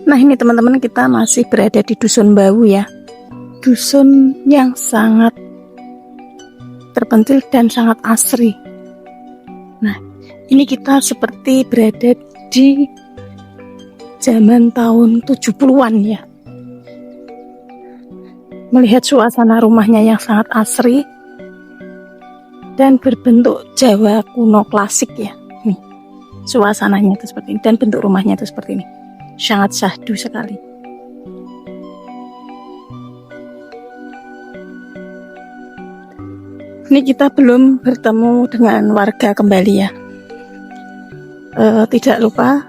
Nah ini teman-teman, kita masih berada di Dusun Bawu ya. Dusun yang sangat terpencil dan sangat asri. Nah ini kita seperti berada di zaman tahun 70-an ya. Melihat suasana rumahnya yang sangat asri dan berbentuk Jawa kuno klasik ya. Nih, suasananya itu seperti ini dan bentuk rumahnya itu seperti ini. Sangat syahdu sekali. Ini kita belum bertemu dengan warga kembali ya. Tidak lupa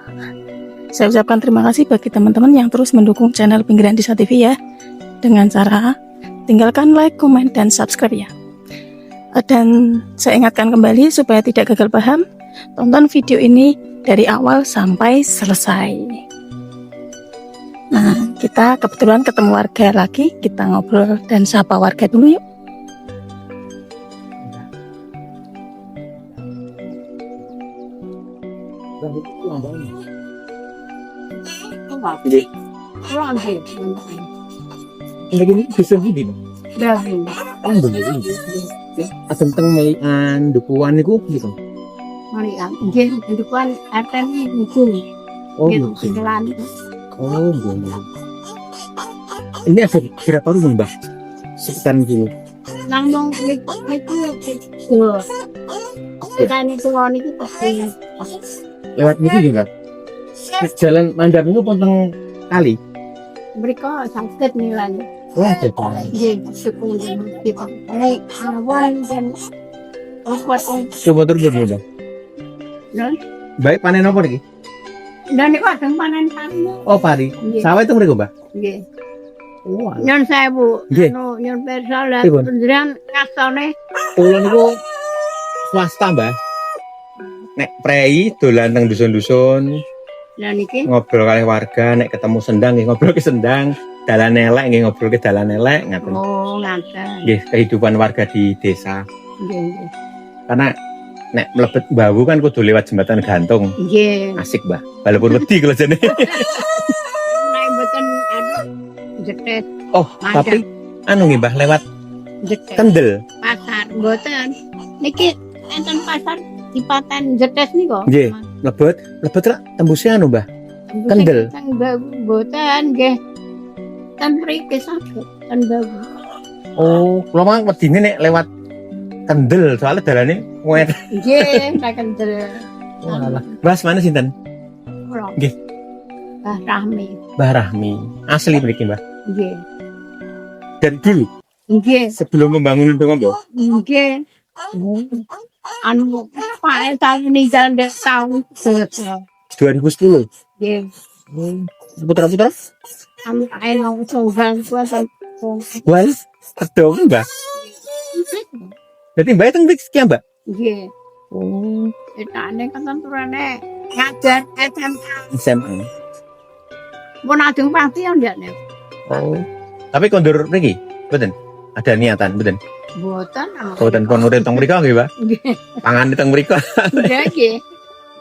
saya ucapkan terima kasih bagi teman-teman yang terus mendukung channel Pinggiran Desa TV ya, dengan cara tinggalkan like, komen, dan subscribe ya. Dan saya ingatkan kembali supaya tidak gagal paham, tonton video ini dari awal sampai selesai. Nah, kita kebetulan ketemu warga lagi, kita ngobrol dan sapa warga dulu yuk. Lagi bisa gini. Tentang melian dukuan itu gitu. Melian, nggih dukuan arten niku. Oh, gitu. Oh, gitu. Ini ada berapa rumah, Mbak? Sekitar gitu. Langsung niku. Kita niku pasti Lewat niku juga. Jalan Mandap itu potong kali. mereka sakit nilai. Wah, cepat. Nggih, suku kita. Ini awan dan kuat. Coba terus Mbak. Dan Baik panen apa lagi? niku kadang panen pari. Oh, pari. Nggih. Sawah itu mereka, Mbak? Nggih. Wah. Nyon sewu, Nggih. nyon pirsa lah Pripun? penjenengan ngastone Kula niku swasta, Mbak. Nek prei dolan teng dusun-dusun, lha niki. ngobrol kali warga, nek ketemu sendang nggih ngobrol ke sendang, dalan elek nggih ngobrol ke dalan elek, ngaten. Oh, ngaten. Nggih, kehidupan warga di desa. Nggih, nggih. Karena nek mlebet Bawu kan kudu lewat jembatan gantung. Nggih. Asik, Mbak. Walaupun wedi kalau jane. Nek mboten jetet Oh, Mandap. tapi anu nggih, Mbah, lewat jetet Kendel. pasar mboten. Niki enten pasar di Paten Jetes niku. Nggih. Mlebet ra tembusnya anu, Mbah. Kendel. Teng mboten nggih. Ten mriki saged ten Bawu. Oh, kula mah wedine nek lewat Kendel, soalnya dalane wet. Nggih, tak kendel. Mas mana sinten? Kula. Nggih. Mbah Rahmi. Mbah Rahmi. Asli mriki, Mbah. Nggih. Dan dulu Nggih. sebelum membangun itu, Mbah. Nggih. Anu Pak tahun ninggal ndek tahun 2010. nggih. Putra-putra? Anu ae nang coba kuwi. Wah, kedong, Mbah. Berarti Mbah teng mriki sekian, Mbak? Nggih. Oh, Etane ketenturane ngajar SMA. SMA. Pun ajeng pasti ya ndekne. Oh. Tapi kondur mriki, mboten? Ada niatan, mboten? Mboten. Mboten pun urip teng mriko nggih, Mbak? Nggih. Pangan teng mriko. Nggih.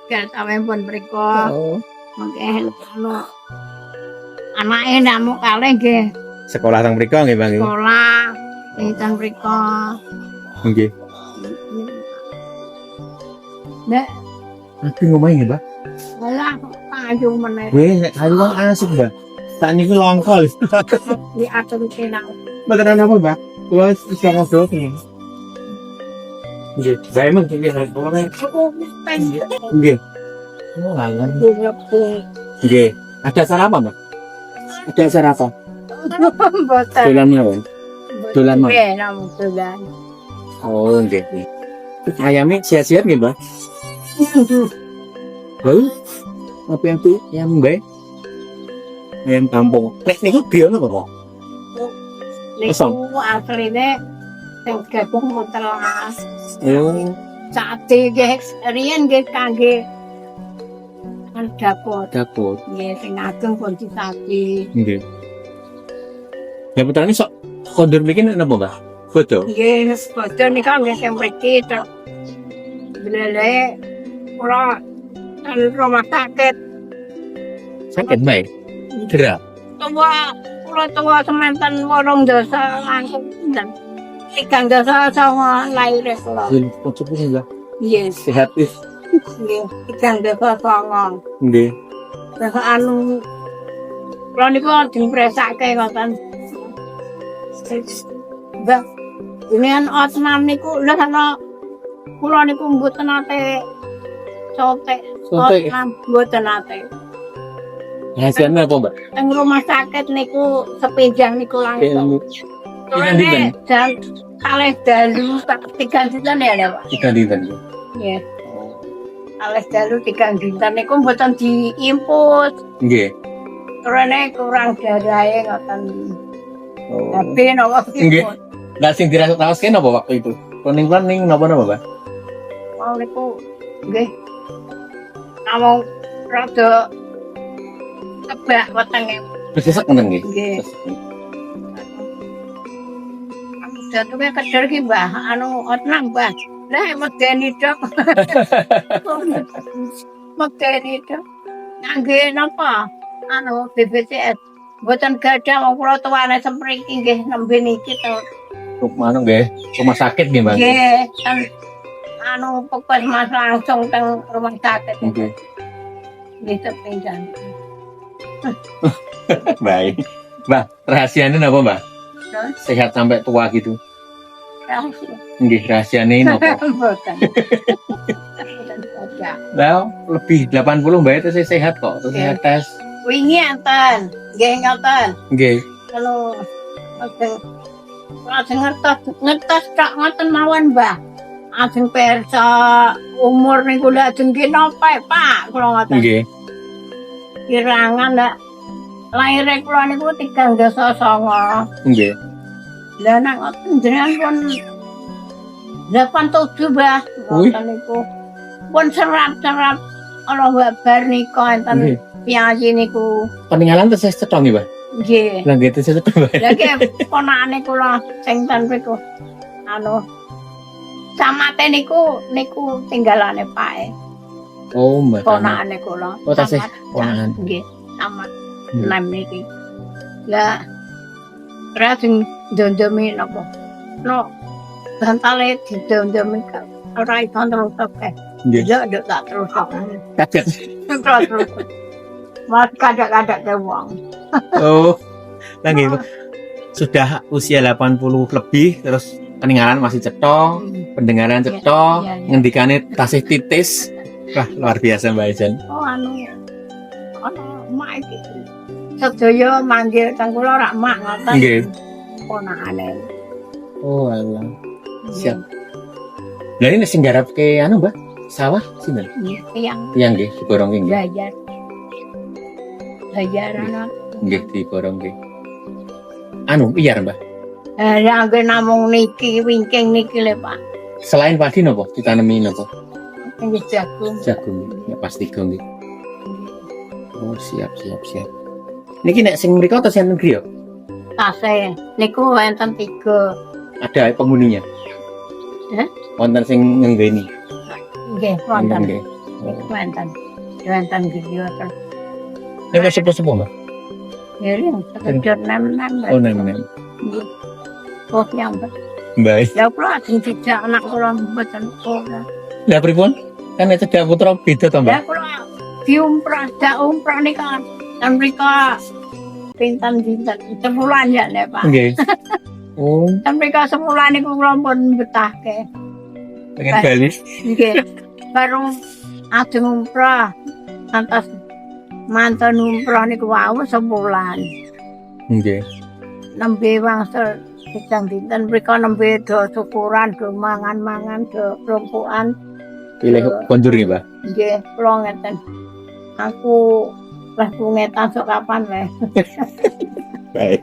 Gak sampe pun mriko. Oh. Mengke anu anake namung kalih nggih. Sekolah teng mriko nggih, Bang? Sekolah ing teng mriko. Nggih. Nek Tapi ngomongin, Mbak. alah ayo meneh Weh, nek kali wong asik, Mbak. Tak niku longkol. diatur kenal. Mboten ana apa, Mbak? Kula iso ngobrol ki. Nggih, bae mung iki ngomongnya. Aku pengen Nggih. Oh, alah. ngepung. Nggih. Ada acara apa, Mbak? Ada acara apa? Mboten. Dolan mawon. Dolan mawon. Nggih, namung dolan. Oh, nggih. Ayamnya sehat-sehat nggih, Mbak? Lalu apa yang tuh? Ayam Mbak? Ayam kampung. Nek niku biyen apa, Pak? Kosong. Niku asline sing gabung telas. Oh, Sate nggih riyen nggih kangge dapur. dapur. Nggih sing ageng pun disate. Nggih. Ya putrane sok kondur mriki napa, Mbak? Foto. Nggih, boten nika nggih sing mriki to. Belele kula nang rumah sakit. Sakit, Mbak? Dera. Tua semanten 8 dasa langsung dan 3 dasa sama lahir kula. Kocok sih lah. Yes, Sehat wis. nggih. 3 dasa sama. Nggih. Terus anu kula niku dimpresake ngoten. Mbah, jenengan Otman niku lha ana kula niku mboten nate sotek. Sotek. Otman mboten nate. Hasilnya apa, Mbak? Teng rumah sakit niku sepinjang niku langsung. Pinten dinten? Dan kalih dalu 3 dinten ya, Pak. 3 dinten. Nggih. Kalih dalu 3 dinten niku mboten diimpus. Nggih. Rene kurang darahe ngoten. Oh. Tapi napa Nggih. Lah sing dirasakan apa waktu itu? Planning napa-napa, Mbak? mau niku nggih. Namung rada kebak wetenge. Besesek ngoten nggih. Nggih. Jatuhnya kedor ki Mbah, anu otnang Mbah. Lah medeni tok. Medeni tok. Ngangge napa? Anu BPJS. Mboten gadah wong kula tuwane sempriki nggih nembe niki to. Rumah nggih. Rumah sakit nggih, Mbak. Nggih, anu puskesmas langsung teng rumah sakit. Nggih. Nggih sepinjang. Baik. Mbak, rahasianya apa, Mbak? Hah? Sehat sampai tua gitu. Rahasia. Nggih, rahasianya apa? Mboten. Mboten gadah. Lah, lebih 80 Mbak itu sih sehat kok. Terus Nggih. saya tes. Wingi enten, nggih ngoten. Nggih. Kalau ajeng ngertos tok ngoten mawon, Mbah. Ajeng persa umur niku lha ajeng ki napa, Pak? Kula ngoten. Nggih. Kirangan lha lahir kula niku 3 dasa 9. Nggih. Lah nek ngoten jenengan pun 87, Mbah. Wih. Ngoten niku. Pun serat-serat ana babar nika enten Nggih. piyayi niku. Peninggalan terus saya cetong nggih, Mbak. Nggih. Lah gitu saya cetong, Mbak. Lah ki ponakane kula sing ten niku anu camate niku tinggalane Pak. Oh, Mbak. Ponakane kula. Oh, tasih Camat, ponakan. Nggih, camat Nggih. nem niki. Lah terus sing ndondomi napa? No bantale didondomi ora iso terus oke. Nggih. Ya nduk tak terus oke. Kaget. Terus. Mas kadang-kadang ke wong. Oh. Lah nggih. Sudah usia 80 lebih terus peninggalan masih cetong, pendengaran cetong, Iya, iya. ngendikane tasih titis. Wah, luar biasa Mbak Ejen. Oh anu ana mak iki. Sedaya manggil teng kula rak mak ngoten. Nggih. Ponakane. Oh, alah. Siap. Lah ini sing garapke anu, Mbak? Sawah sinten? Yang Iya nggih, diborong nggih. bayar. Bayar ana. Nggih, diborong nggih. Anu, iya, Mbak. Ya angge namung niki wingking niki lho, Pak. Selain padi napa ditanemi napa? Nggih jagung. Jagung, ya pasti nggih. Oh, siap. Niki nek sing mriko atau sing negeri ya? Tase niku enten 3. Ada penghuninya. Hah? Wonten sing ngenggeni. Nggih, wonten. Nggih. Wonten. Wonten gitu terus. Nek sepo-sepo, Mbak. Jadi sekedar nem-nem. Oh, nem. Nggih. Oh, yang Baik. ya kula ajeng dijak anak kula mboten ora. Lah pripun? Kan nek cedak putra beda to, Mbak? Ya kula diumrah, dak umrah nika kan mrika pinten dinten sebulan ya nek Pak. Nggih. Oh, Kan mrika sebulan niku kula pun betahke. pengen bali. Nggih. Baru ajeng umrah. Antas mantan umrah niku wau sebulan. Nggih. Nembe wangsul sedang dinten mrika nembe do syukuran, do mangan-mangan, do rompokan. Pilih konjur nggih, Mbak. Nggih, kula ngeten. Aku lah ngetan sok kapan wae. Baik.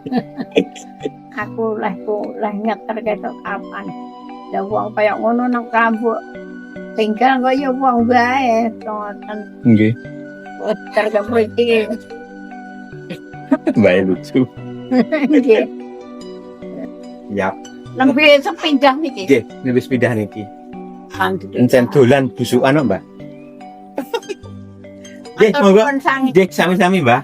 Aku lah ngeter kesok kapan. Lah wong kaya ngono nang rambut. Tinggal kaya wong bae, ngoten. Nggih. Weter ke mriki. Baik lucu. Nggih. Yap. Nembe sepindah niki. Nggih, wis pindah niki. Alhamdulillah. Encen dolan busukan kok, Mbak. Nggih, Matur monggo. nuwun sanget. Nggih, sami-sami, Mbak.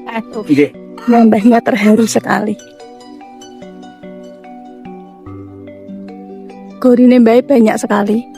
Aduh. Nggih. Mbahnya terharu sekali. Gorine Mbah banyak sekali.